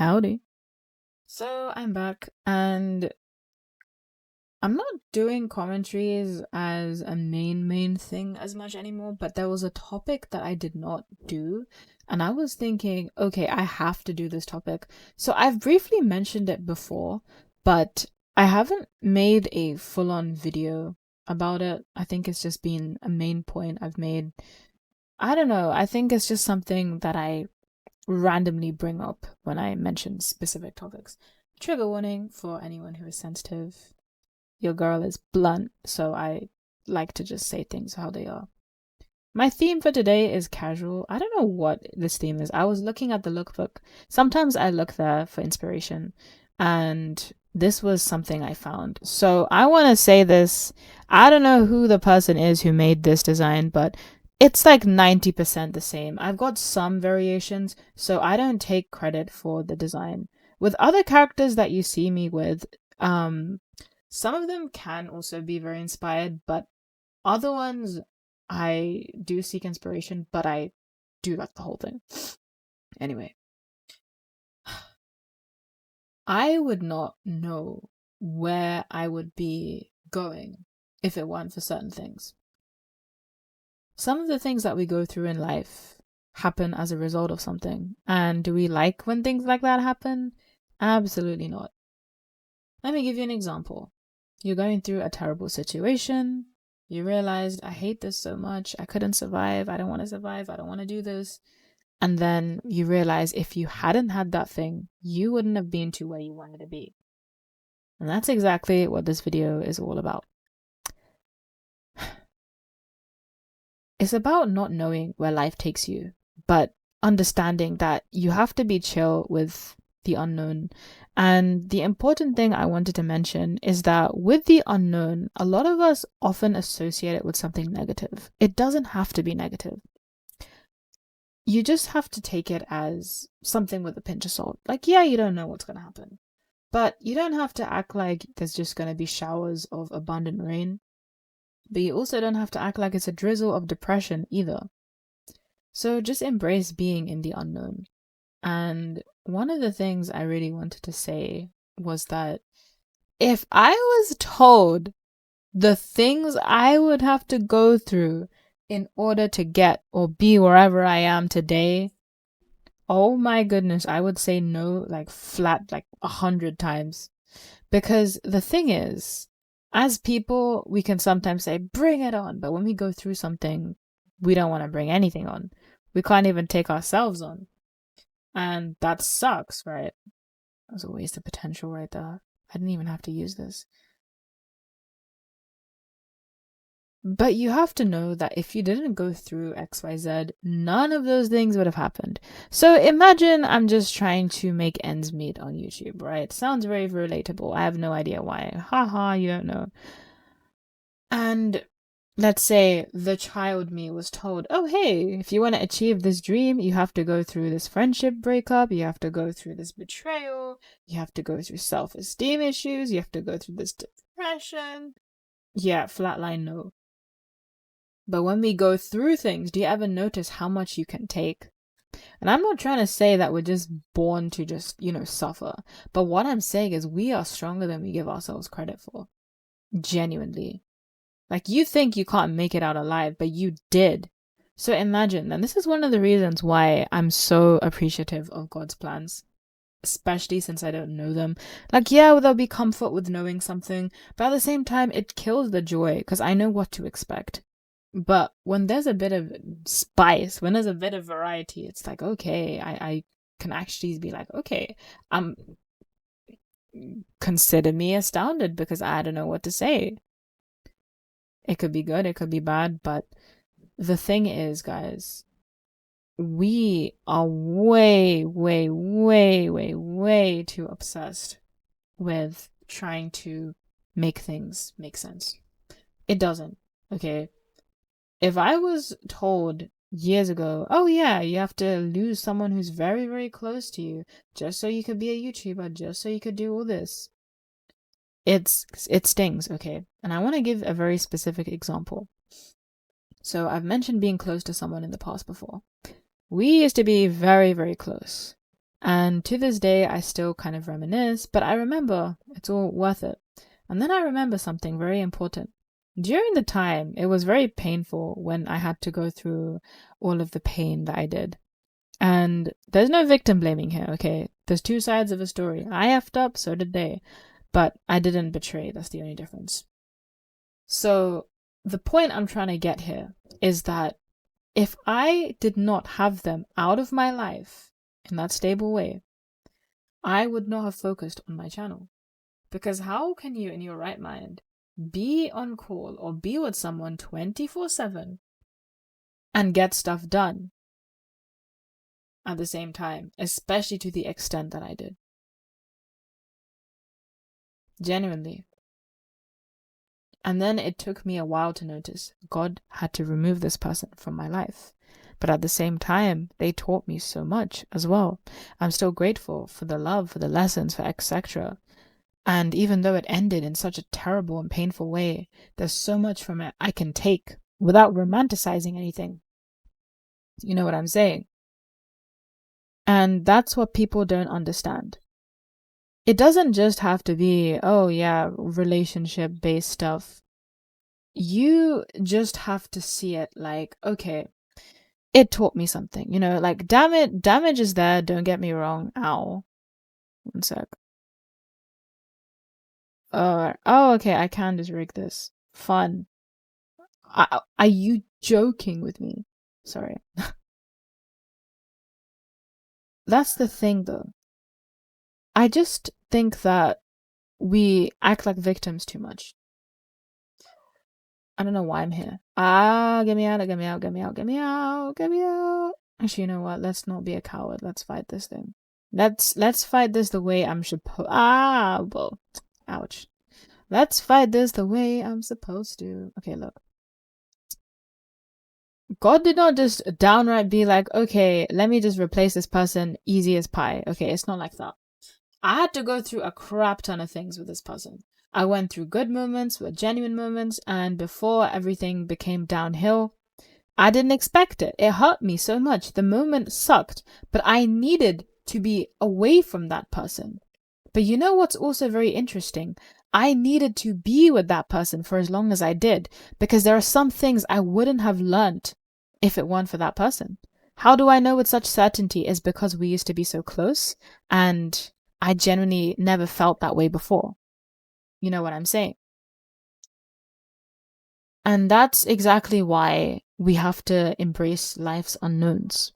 Howdy. So I'm back and I'm not doing commentaries as a main thing as much anymore, but there was a topic that I did not do. And I was thinking, okay, I have to do this topic. So I've briefly mentioned it before, but I haven't made a full-on video about it. I think it's just been a main point I've made. I don't know. I think it's just something that I randomly bring up when I mention specific topics. Trigger warning for anyone who is sensitive. Your girl is blunt, so I like to just say things how they are. My theme for today is casual. I don't know what this theme is. I was looking at the lookbook. Sometimes I look there for inspiration, and this was something I found. So I want to say this. I don't know who the person is who made this design, but it's like 90% the same. I've got some variations, so I don't take credit for the design. With other characters that you see me with, some of them can also be very inspired, but other ones I do seek inspiration, but I do like the whole thing. Anyway, I would not know where I would be going if it weren't for certain things. Some of the things that we go through in life happen as a result of something. And do we like when things like that happen? Absolutely not. Let me give you an example. You're going through a terrible situation. You realized, I hate this so much. I couldn't survive. I don't want to survive. I don't want to do this. And then you realize if you hadn't had that thing, you wouldn't have been to where you wanted to be. And that's exactly what this video is all about. It's about not knowing where life takes you, but understanding that you have to be chill with the unknown. And the important thing I wanted to mention is that with the unknown, a lot of us often associate it with something negative. It doesn't have to be negative. You just have to take it as something with a pinch of salt. Like, yeah, you don't know what's going to happen, but you don't have to act like there's just going to be showers of abundant rain. But you also don't have to act like it's a drizzle of depression either. So just embrace being in the unknown. And one of the things I really wanted to say was that if I was told the things I would have to go through in order to get or be wherever I am today, oh my goodness, I would say no, like flat, like 100 times. Because the thing is, as people, we can sometimes say, bring it on. But when we go through something, we don't want to bring anything on. We can't even take ourselves on. And that sucks, right? That was a waste of potential right there. I didn't even have to use this. But you have to know that if you didn't go through XYZ, none of those things would have happened. So imagine I'm just trying to make ends meet on YouTube, right? Sounds very relatable. I have no idea why. Haha, you don't know. And let's say the child me was told, oh, hey, if you want to achieve this dream, you have to go through this friendship breakup, you have to go through this betrayal, you have to go through self-esteem issues, you have to go through this depression. Yeah, flatline, no. But when we go through things, do you ever notice how much you can take? And I'm not trying to say that we're just born to just, suffer. But what I'm saying is we are stronger than we give ourselves credit for. Genuinely. Like, you think you can't make it out alive, but you did. So imagine, and this is one of the reasons why I'm so appreciative of God's plans. Especially since I don't know them. Like, yeah, there'll be comfort with knowing something, but at the same time, it kills the joy because I know what to expect. But when there's a bit of spice, when there's a bit of variety, it's like, okay, I can actually be like, okay, consider me astounded because I don't know what to say. It could be good, it could be bad, but the thing is, guys, we are way too obsessed with trying to make things make sense. It doesn't, okay? If I was told years ago, oh yeah, you have to lose someone who's very close to you just so you could be a YouTuber, just so you could do all this, it stings, okay? And I want to give a very specific example. So I've mentioned being close to someone in the past before. We used to be very close. And to this day, I still kind of reminisce, but I remember it's all worth it. And then I remember something very important. During the time, it was very painful when I had to go through all of the pain that I did. And there's no victim blaming here, okay? There's two sides of a story. I effed up, so did they. But I didn't betray, that's the only difference. So the point I'm trying to get here is that if I did not have them out of my life in that stable way, I would not have focused on my channel. Because how can you, in your right mind, be on call or be with someone 24/7 and get stuff done at the same time, especially to the extent that I did? Genuinely. And then it took me a while to notice God had to remove this person from my life. But at the same time, they taught me so much as well. I'm still grateful for the love, for the lessons, for etc. And even though it ended in such a terrible and painful way, there's so much from it I can take without romanticizing anything. You know what I'm saying? And that's what people don't understand. It doesn't just have to be, oh yeah, relationship-based stuff. You just have to see it like, okay, it taught me something, you know, like, damn it, damage is there, don't get me wrong. Ow. One sec. Oh, okay, I can just rig this. Fun. Are you joking with me? Sorry. That's the thing, though. I just think that we act like victims too much. I don't know why I'm here. Get me out, get me out, get me out, get me out, get me out. Actually, you know what? Let's not be a coward. Let's fight this thing. Let's fight this the way I'm supposed. Well, ouch. Let's fight this the way I'm supposed to. Okay, look. God did not just downright be like, okay, let me just replace this person easy as pie. Okay, it's not like that. I had to go through a crap ton of things with this person. I went through good moments, with genuine moments, and before everything became downhill, I didn't expect it. It hurt me so much. The moment sucked, but I needed to be away from that person. But you know what's also very interesting? I needed to be with that person for as long as I did, because there are some things I wouldn't have learnt if it weren't for that person. How do I know with such certainty? Is because we used to be so close, and I genuinely never felt that way before. You know what I'm saying? And that's exactly why we have to embrace life's unknowns.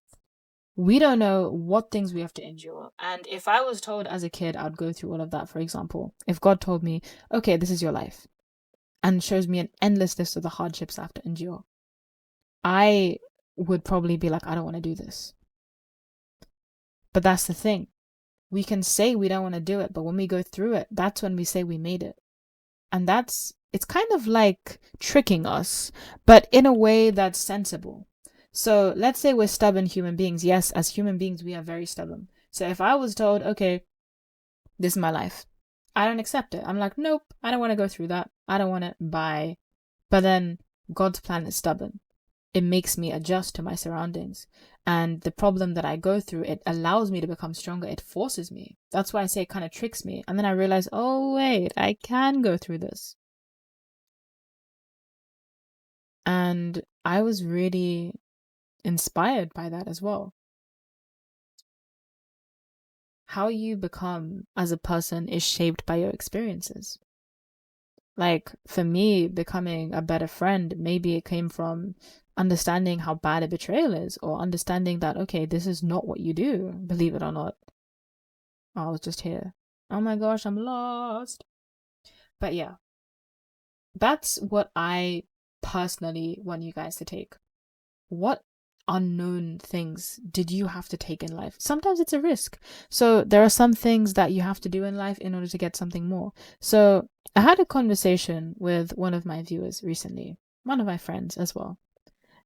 We don't know what things we have to endure. And if I was told as a kid I'd go through all of that, for example, if God told me, okay, this is your life, and shows me an endless list of the hardships I have to endure, I would probably be like, I don't want to do this. But that's the thing. We can say we don't want to do it, but when we go through it, that's when we say we made it. And it's kind of like tricking us, but in a way that's sensible. So let's say we're stubborn human beings. Yes, as human beings, we are very stubborn. So if I was told, okay, this is my life, I don't accept it. I'm like, nope, I don't want to go through that. I don't want it. Bye. But then God's plan is stubborn. It makes me adjust to my surroundings. And the problem that I go through, it allows me to become stronger. It forces me. That's why I say it kind of tricks me. And then I realize, oh, wait, I can go through this. And I was really inspired by that as well. How you become as a person is shaped by your experiences. Like, for me, becoming a better friend, maybe it came from understanding how bad a betrayal is, or understanding that, okay, this is not what you do, believe it or not. I was just here. Oh my gosh, I'm lost. But yeah, that's what I personally want you guys to take. What unknown things did you have to take in life? Sometimes it's a risk. So there are some things that you have to do in life in order to get something more. So I had a conversation with one of my viewers recently, one of my friends as well.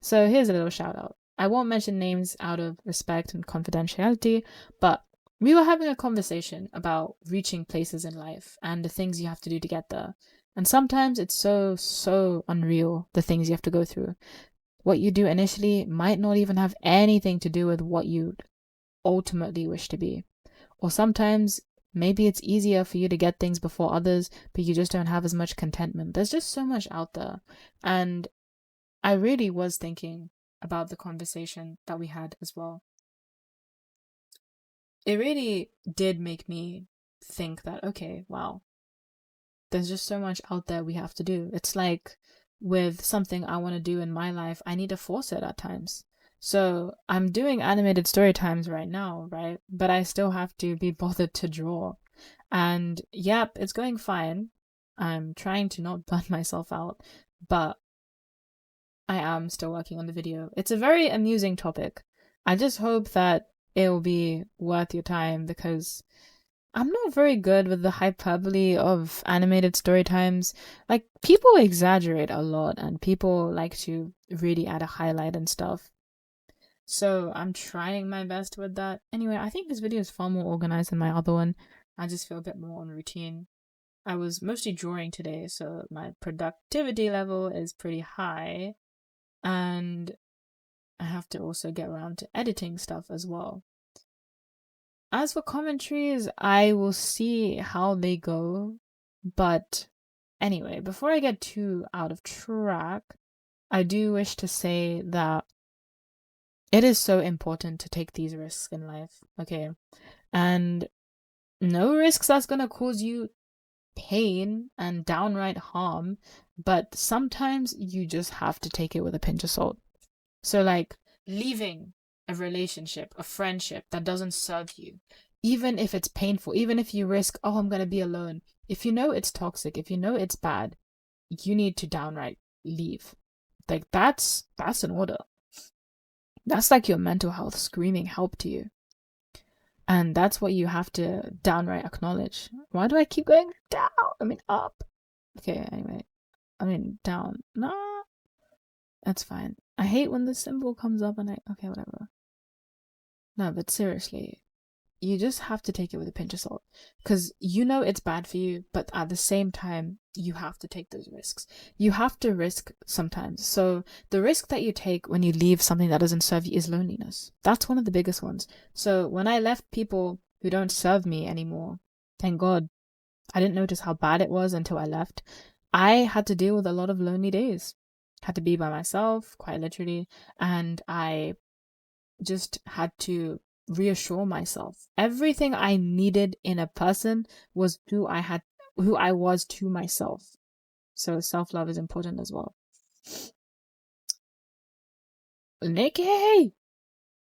So here's a little shout out. I won't mention names out of respect and confidentiality, but we were having a conversation about reaching places in life and the things you have to do to get there. And sometimes it's so unreal, the things you have to go through. What you do initially might not even have anything to do with what you ultimately wish to be. Or sometimes maybe it's easier for you to get things before others, but you just don't have as much contentment. There's just so much out there. And I really was thinking about the conversation that we had as well. It really did make me think that, okay, wow, there's just so much out there we have to do. It's like with something I want to do in my life, I need to force it at times. So I'm doing animated story times right now, right? But I still have to be bothered to draw. And yep, it's going fine. I'm trying to not burn myself out, but I am still working on the video. It's a very amusing topic. I just hope that it will be worth your time because I'm not very good with the hyperbole of animated story times. Like, people exaggerate a lot and people like to really add a highlight and stuff. So I'm trying my best with that. Anyway, I think this video is far more organized than my other one. I just feel a bit more on routine. I was mostly drawing today, so my productivity level is pretty high. And I have to also get around to editing stuff as well. As for commentaries, I will see how they go. But anyway, before I get too out of track, I do wish to say that it is so important to take these risks in life, okay? And no risks that's gonna cause you pain and downright harm, but sometimes you just have to take it with a pinch of salt. So, like, leaving a relationship, a friendship that doesn't serve you, even if it's painful, even if you risk, oh, I'm gonna be alone. If you know it's toxic, if you know it's bad, you need to downright leave. Like, that's an order. That's like your mental health screaming help to you. And that's what you have to downright acknowledge. Why do I keep going down? I mean, up. Okay, anyway. I mean, down. Nah. That's fine. I hate when the symbol comes up and okay, whatever. No, but seriously, you just have to take it with a pinch of salt. Because you know it's bad for you, but at the same time, you have to take those risks. You have to risk sometimes. So the risk that you take when you leave something that doesn't serve you is loneliness. That's one of the biggest ones. So when I left people who don't serve me anymore, thank God, I didn't notice how bad it was until I left. I had to deal with a lot of lonely days. Had to be by myself, quite literally, and I just had to reassure myself. Everything I needed in a person was who I was to myself. So self-love is important as well. Nikki!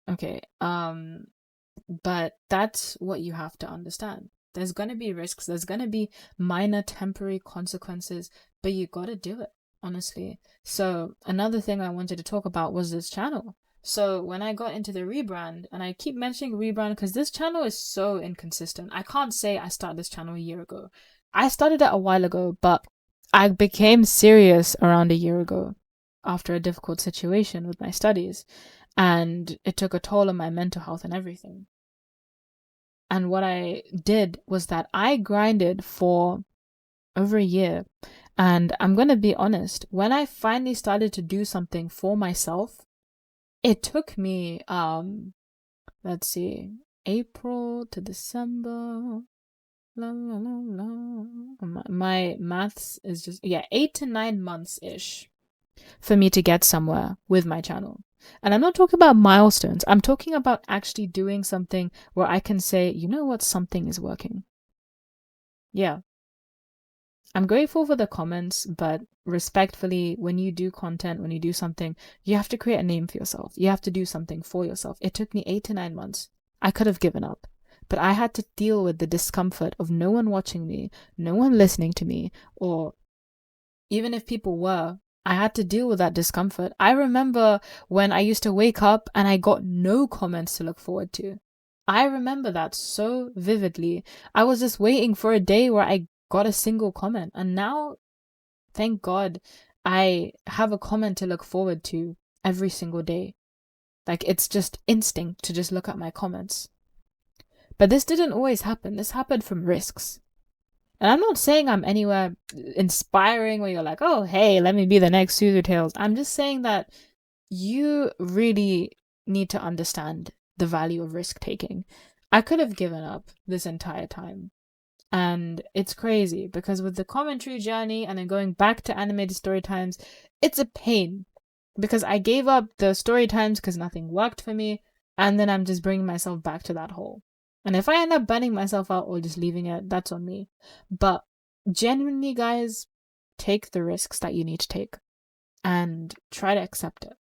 Okay, but that's what you have to understand. There's gonna be risks, there's gonna be minor temporary consequences, but you gotta do it, honestly. So another thing I wanted to talk about was this channel. So when I got into the rebrand, and I keep mentioning rebrand because this channel is so inconsistent. I can't say I started this channel a year ago. I started it a while ago, but I became serious around a year ago after a difficult situation with my studies. And it took a toll on my mental health and everything. And what I did was that I grinded for over a year. And I'm going to be honest, when I finally started to do something for myself, it took me, let's see, April to December. My maths is just, 8 to 9 months-ish for me to get somewhere with my channel. And I'm not talking about milestones. I'm talking about actually doing something where I can say, you know what, something is working. Yeah. I'm grateful for the comments, but respectfully, when you do content, when you do something, you have to create a name for yourself. You have to do something for yourself. It took me 8 to 9 months. I could have given up, but I had to deal with the discomfort of no one watching me, no one listening to me, or even if people were, I had to deal with that discomfort. I remember when I used to wake up and I got no comments to look forward to. I remember that so vividly. I was just waiting for a day where I got a single comment. And now, thank God, I have a comment to look forward to every single day. Like, it's just instinct to just look at my comments. But this didn't always happen. This happened from risks. And I'm not saying I'm anywhere inspiring where you're like, oh, hey, let me be the next SuzuTales. I'm just saying that you really need to understand the value of risk taking. I could have given up this entire time. And it's crazy because with the commentary journey and then going back to animated story times, it's a pain because I gave up the story times because nothing worked for me. And then I'm just bringing myself back to that hole. And if I end up burning myself out or just leaving it, that's on me. But genuinely, guys, take the risks that you need to take and try to accept it.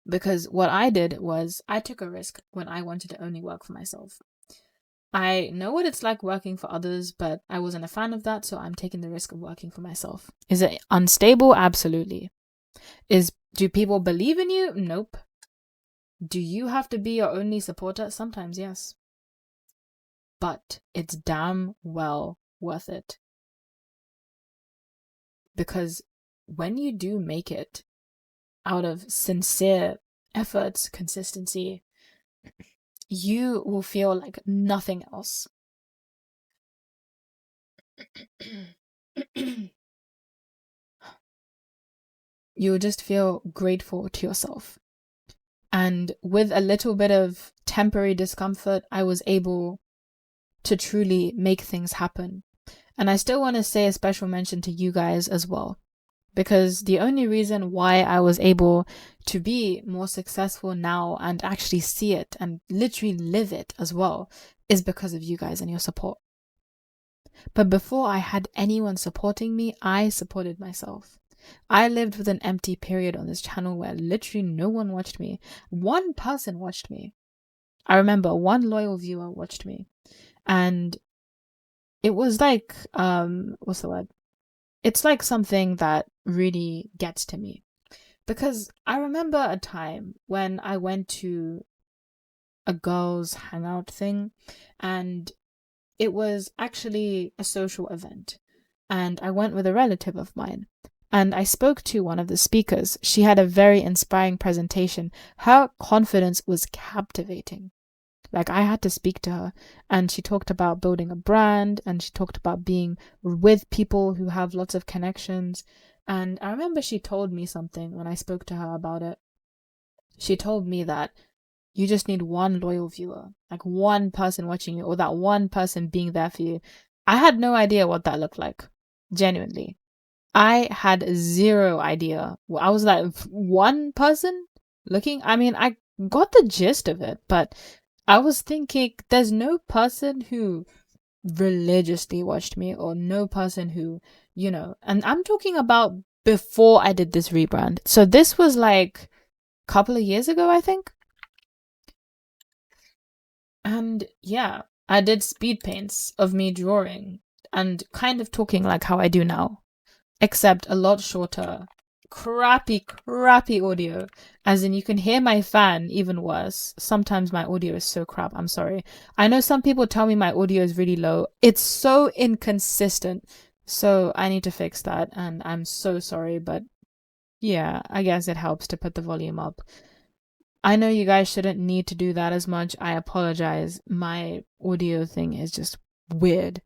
Because what I did was I took a risk when I wanted to only work for myself. I know what it's like working for others, but I wasn't a fan of that, so I'm taking the risk of working for myself. Is it unstable? Absolutely. Do people believe in you? Nope. Do you have to be your only supporter? Sometimes, yes. But it's damn well worth it. Because when you do make it out of sincere efforts, consistency, you will feel like nothing else. You'll just feel grateful to yourself. And with a little bit of temporary discomfort, I was able to truly make things happen. And I still want to say a special mention to you guys as well. Because the only reason why I was able to be more successful now and actually see it and literally live it as well is because of you guys and your support. But before I had anyone supporting me, I supported myself. I lived with an empty period on this channel where literally no one watched me. One person watched me. I remember one loyal viewer watched me. And it was like, what's the word? It's like something that really gets to me. Because I remember a time when I went to a girls' hangout thing, and it was actually a social event. And I went with a relative of mine. And I spoke to one of the speakers. She had a very inspiring presentation. Her confidence was captivating. Like, I had to speak to her, and she talked about building a brand, and she talked about being with people who have lots of connections. And I remember she told me something when I spoke to her about it. She told me that you just need one loyal viewer, like one person watching you, or that one person being there for you. I had no idea what that looked like. Genuinely. I had zero idea. I was like, one person looking? I mean, I got the gist of it, but I was thinking there's no person who religiously watched me, or no person who, and I'm talking about before I did this rebrand. So this was like a couple of years ago, I think. And yeah, I did speed paints of me drawing and kind of talking like how I do now, except a lot shorter. Crappy audio. As in, you can hear my fan even worse. Sometimes my audio is so crap. I'm sorry. I know some people tell me my audio is really low. It's so inconsistent. So I need to fix that. And I'm so sorry. But yeah, I guess it helps to put the volume up. I know you guys shouldn't need to do that as much. I apologize. My audio thing is just weird.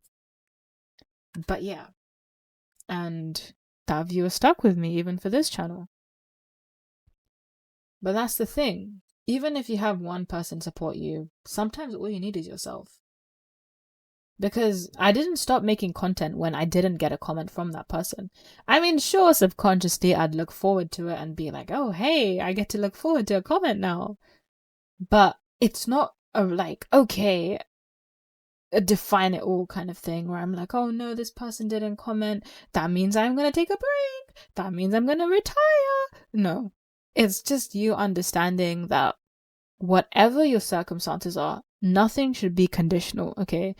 But yeah. And that viewer stuck with me even for this channel. But that's the thing. Even if you have one person support you, sometimes all you need is yourself. Because I didn't stop making content when I didn't get a comment from that person. I mean, sure, subconsciously I'd look forward to it and be like, oh, hey, I get to look forward to a comment now. But it's not okay, a define it all kind of thing where I'm like, oh no, this person didn't comment. That means I'm going to take a break. That means I'm going to retire. No, it's just you understanding that whatever your circumstances are, nothing should be conditional, okay?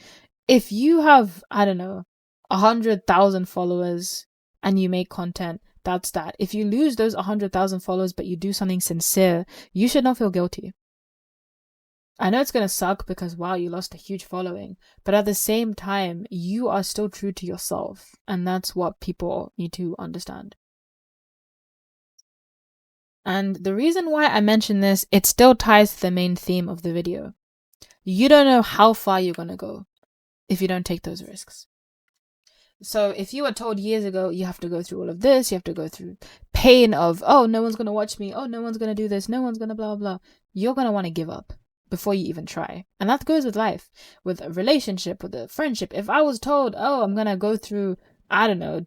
If you have, I don't know, 100,000 followers and you make content, that's that. If you lose those 100,000 followers but you do something sincere, you should not feel guilty. I know it's going to suck because, wow, you lost a huge following. But at the same time, you are still true to yourself. And that's what people need to understand. And the reason why I mention this, it still ties to the main theme of the video. You don't know how far you're going to go if you don't take those risks. So if you were told years ago, you have to go through all of this, you have to go through pain of, oh, no one's going to watch me, oh, no one's going to do this, no one's going to blah, blah, blah, you're going to want to give up. before you even try. And that goes with life, with a relationship, with a friendship. If I was told, oh, I'm going to go through, I don't know,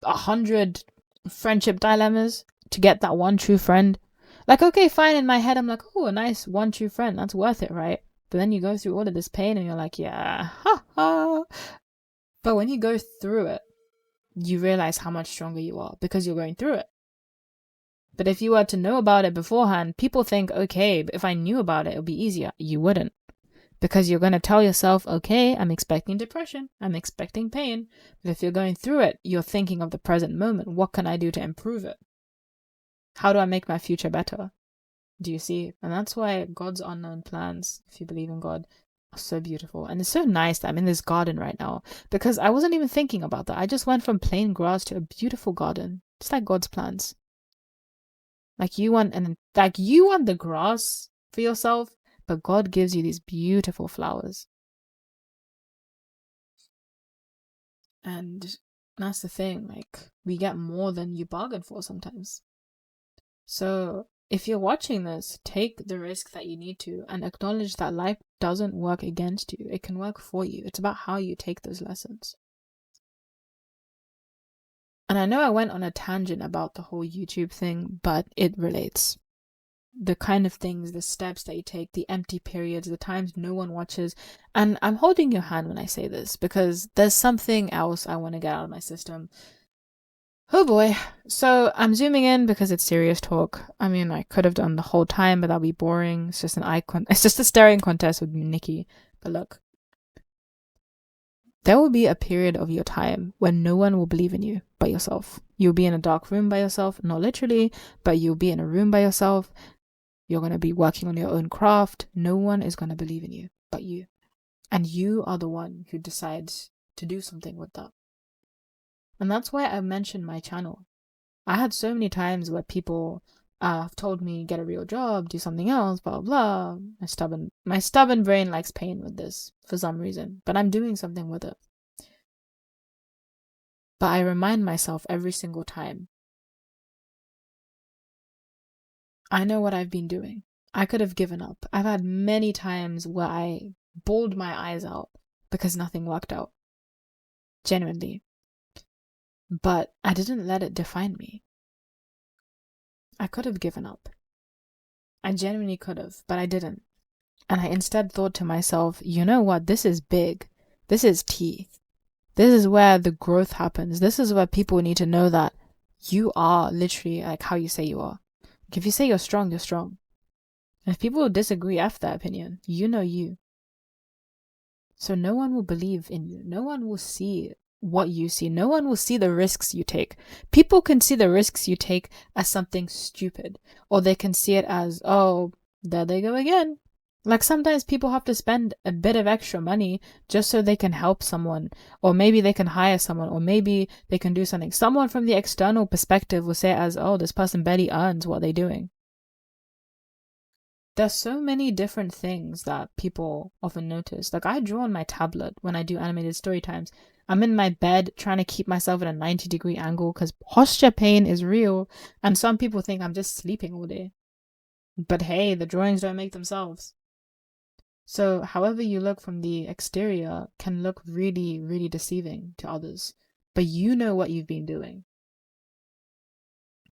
100 friendship dilemmas to get that one true friend, like, okay, fine, in my head, I'm like, oh, a nice one true friend, that's worth it, right? But then you go through all of this pain and you're like, yeah, ha ha. But when you go through it, you realize how much stronger you are because you're going through it. But if you were to know about it beforehand, people think, okay, but if I knew about it, it would be easier. You wouldn't. Because you're going to tell yourself, okay, I'm expecting depression. I'm expecting pain. But if you're going through it, you're thinking of the present moment. What can I do to improve it? How do I make my future better? Do you see? And that's why God's unknown plans, if you believe in God, are so beautiful. And it's so nice that I'm in this garden right now because I wasn't even thinking about that. I just went from plain grass to a beautiful garden. Just like God's plans. Like you want the grass for yourself, but God gives you these beautiful flowers. And that's the thing, like we get more than you bargain for sometimes. So if you're watching this, take the risk that you need to and acknowledge that life doesn't work against you. It can work for you. It's about how you take those lessons. And I know I went on a tangent about the whole YouTube thing, but it relates. The kind of things, the steps that you take, the empty periods, the times no one watches. And I'm holding your hand when I say this because there's something else I want to get out of my system. Oh boy. So I'm zooming in because it's serious talk. I mean, I could have done the whole time, but that'd be boring. It's just it's just a staring contest with Nikki. But look, there will be a period of your time when no one will believe in you but yourself. You'll be in a dark room by yourself, not literally, but you'll be in a room by yourself. You're going to be working on your own craft. No one is going to believe in you but you. And you are the one who decides to do something with that. And that's why I mentioned my channel. I had so many times where people have told me, get a real job, do something else, blah, blah. My stubborn brain likes pain with this for some reason, but I'm doing something with it. But I remind myself every single time, I know what I've been doing. I could have given up. I've had many times where I bawled my eyes out because nothing worked out. Genuinely. But I didn't let it define me. I could have given up. I genuinely could have, but I didn't. And I instead thought to myself, you know what? This is big. This is tea. This is where the growth happens. This is where people need to know that you are literally like how you say you are. Like if you say you're strong, you're strong. And if people disagree, F their opinion. You know you. So no one will believe in you. No one will see what you see. No one will see the risks you take. People can see the risks you take as something stupid. Or they can see it as, oh, there they go again. Like sometimes people have to spend a bit of extra money just so they can help someone. Or maybe they can hire someone. Or maybe they can do something. Someone from the external perspective will say it as, oh, this person barely earns what they're doing. There's so many different things that people often notice. Like I draw on my tablet when I do animated story times. I'm in my bed trying to keep myself at a 90-degree angle because posture pain is real. And some people think I'm just sleeping all day. But hey, the drawings don't make themselves. So however you look from the exterior can look really, really deceiving to others. But you know what you've been doing.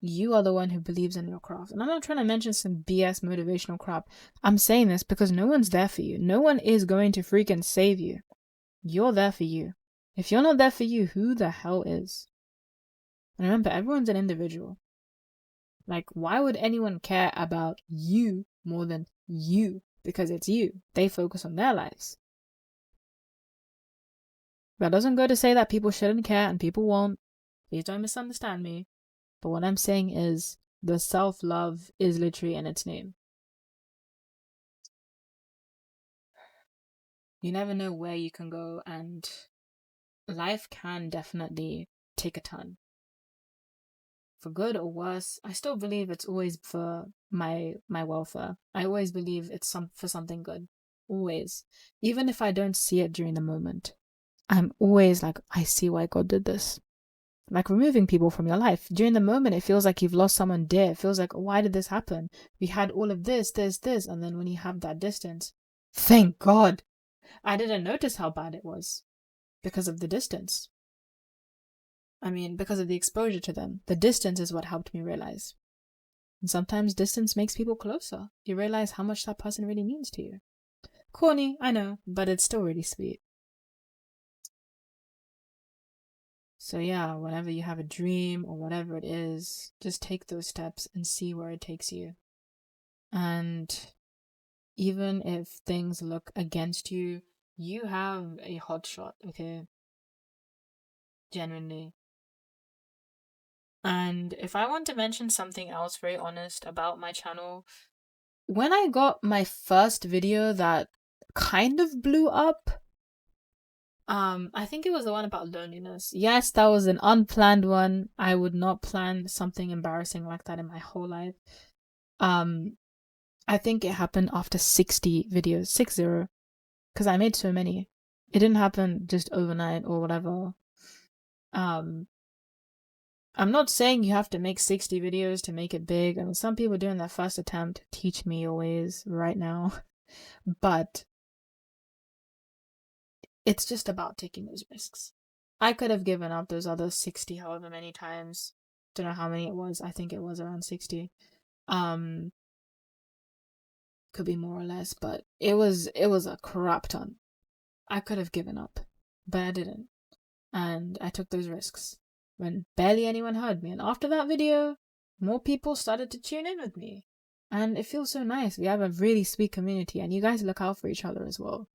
You are the one who believes in your craft. And I'm not trying to mention some BS motivational crap. I'm saying this because no one's there for you. No one is going to freaking save you. You're there for you. If you're not there for you, who the hell is? And remember, everyone's an individual. Like, why would anyone care about you more than you? Because it's you. They focus on their lives. That doesn't go to say that people shouldn't care and people won't. Please don't misunderstand me. But what I'm saying is the self-love is literally in its name. You never know where you can go, and life can definitely take a turn. For good or worse, I still believe it's always for my welfare. I always believe it's for something good. Always. Even if I don't see it during the moment. I'm always like, I see why God did this. Like removing people from your life. During the moment, it feels like you've lost someone dear. It feels like, why did this happen? We had all of this. And then when you have that distance, thank God, I didn't notice how bad it was because of the distance. I mean, because of the exposure to them. The distance is what helped me realize. And sometimes distance makes people closer. You realize how much that person really means to you. Corny, I know, but it's still really sweet. So yeah, whenever you have a dream or whatever it is, just take those steps and see where it takes you. And even if things look against you, you have a hot shot, okay? Genuinely. And if I want to mention something else very honest about my channel, when I got my first video that kind of blew up, I think it was the one about loneliness. Yes, that was an unplanned one. I would not plan something embarrassing like that in my whole life. I think it happened after 60 videos, 60, because I made so many. It didn't happen just overnight or whatever. I'm not saying you have to make 60 videos to make it big. I mean, some people doing their first attempt teach me your ways right now. But it's just about taking those risks. I could have given up those other 60 however many times. Don't know how many it was. I think it was around 60. Could be more or less, but it was a crap ton. I could have given up, but I didn't. And I took those risks when barely anyone heard me. And after that video, more people started to tune in with me. And it feels so nice. We have a really sweet community, and you guys look out for each other as well.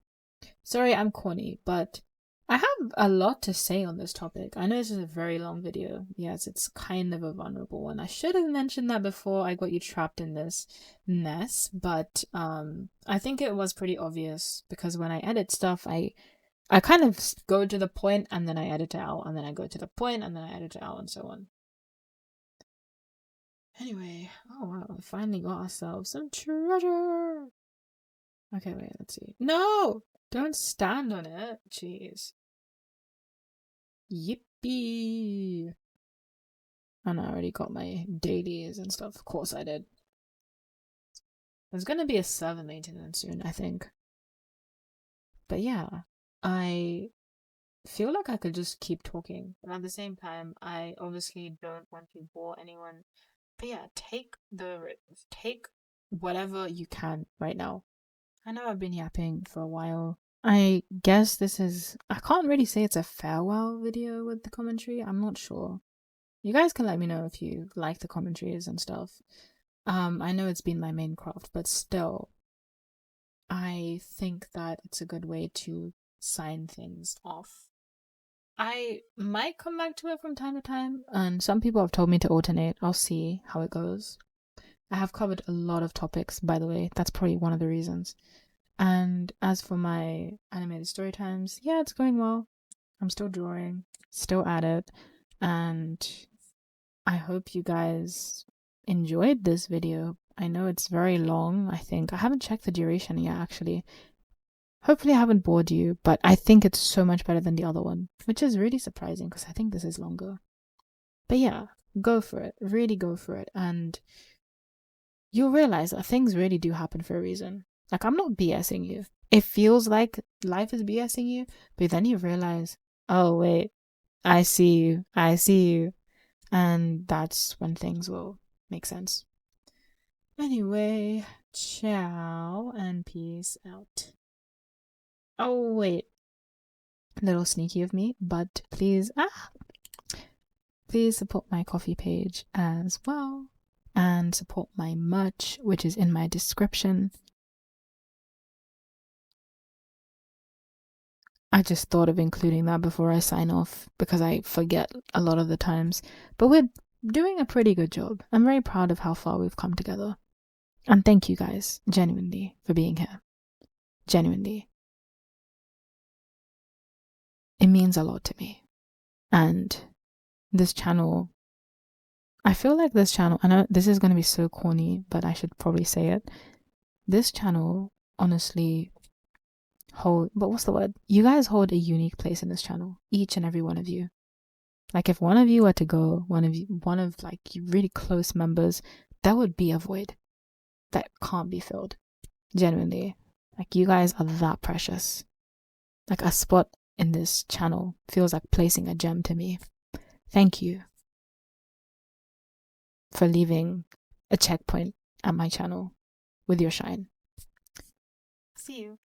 Sorry, I'm corny, but I have a lot to say on this topic. I know this is a very long video. Yes, it's kind of a vulnerable one. I should have mentioned that before I got you trapped in this mess, but I think it was pretty obvious because when I edit stuff, I kind of go to the point and then I edit it out, and then I go to the point and then I edit it out, and so on. Anyway, oh wow, we finally got ourselves some treasure. Okay, wait, let's see. No! Don't stand on it. Jeez. Yippee! And I already got my dailies and stuff. Of course I did. There's gonna be a server maintenance soon, I think. But yeah, I feel like I could just keep talking. But at the same time, I obviously don't want to bore anyone. But yeah, take whatever you can right now. I know I've been yapping for a while. I guess this is, I can't really say it's a farewell video with the commentary. I'm not sure. You guys can let me know if you like the commentaries and stuff. I know it's been my main craft, but still, I think that it's a good way to sign things off. I might come back to it from time to time, and some people have told me to alternate. I'll see how it goes. I have covered a lot of topics, by the way. That's probably one of the reasons. And as for my animated story times, yeah, it's going well. I'm still drawing, still at it, and I hope you guys enjoyed this video. I know it's very long, I think. I haven't checked the duration yet, actually. Hopefully I haven't bored you, but I think it's so much better than the other one, which is really surprising because I think this is longer. But yeah, go for it. Really go for it. And you'll realize that things really do happen for a reason. Like, I'm not BSing you. It feels like life is BSing you, but then you realize, oh, wait, I see you. I see you. And that's when things will make sense. Anyway, ciao and peace out. Oh, wait. A little sneaky of me, but please support my coffee page as well. And support my merch, which is in my description. I just thought of including that before I sign off because I forget a lot of the times. But we're doing a pretty good job. I'm very proud of how far we've come together. And thank you guys, genuinely, for being here. Genuinely. It means a lot to me. And this channel, I feel like this channel, I know this is going to be so corny, but I should probably say it. This channel, honestly, but what's the word? You guys hold a unique place in this channel, each and every one of you. Like if one of you were to go, one of like your really close members, that would be a void that can't be filled. Genuinely. Like you guys are that precious. Like a spot in this channel feels like placing a gem to me. Thank you for leaving a checkpoint at my channel with your shine. See you.